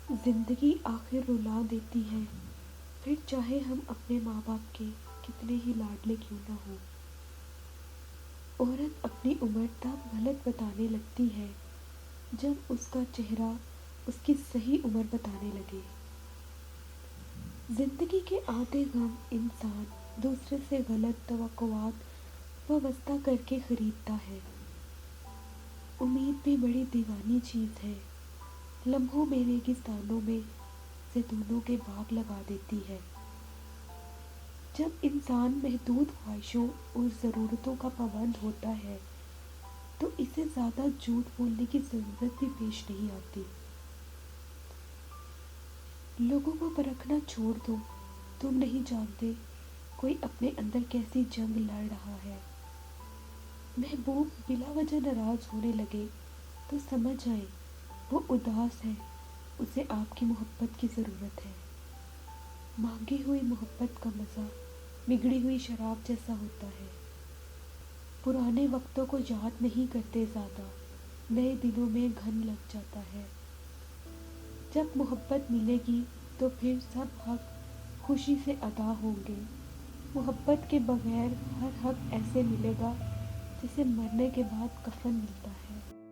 زندگی آخر رلا دیتی ہے، پھر چاہے ہم اپنے ماں باپ کے کتنے ہی لاڈلے کیوں نہ ہوں۔ عورت اپنی عمر تب غلط بتانے لگتی ہے جب اس کا چہرہ اس کی صحیح عمر بتانے لگے۔ زندگی کے آدھے غم انسان دوسرے سے غلط توقعات وابستہ کر کے خریدتا ہے۔ امید بھی بڑی دیوانی چیز ہے، لمحوں میں ریگستانوں میں زیتونوں کے باغ لگا دیتی ہے۔ جب انسان محدود خواہشوں اور ضرورتوں کا پابند ہوتا ہے تو اسے زیادہ جھوٹ بولنے کی ضرورت بھی پیش نہیں آتی۔ لوگوں کو پرکھنا چھوڑ دو، تم نہیں جانتے کوئی اپنے اندر کیسی جنگ لڑ رہا ہے۔ محبوب بلا وجہ ناراض ہونے لگے تو سمجھ جائیں وہ اداس ہے، اسے آپ کی محبت کی ضرورت ہے۔ مانگی ہوئی محبت کا مزہ بگڑی ہوئی شراب جیسا ہوتا ہے۔ پرانے وقتوں کو یاد نہیں کرتے زیادہ، نئے دنوں میں گھن لگ جاتا ہے۔ جب محبت ملے گی تو پھر سب حق خوشی سے ادا ہوں گے۔ محبت کے بغیر ہر حق ایسے ملے گا جیسے مرنے کے بعد کفن ملتا ہے۔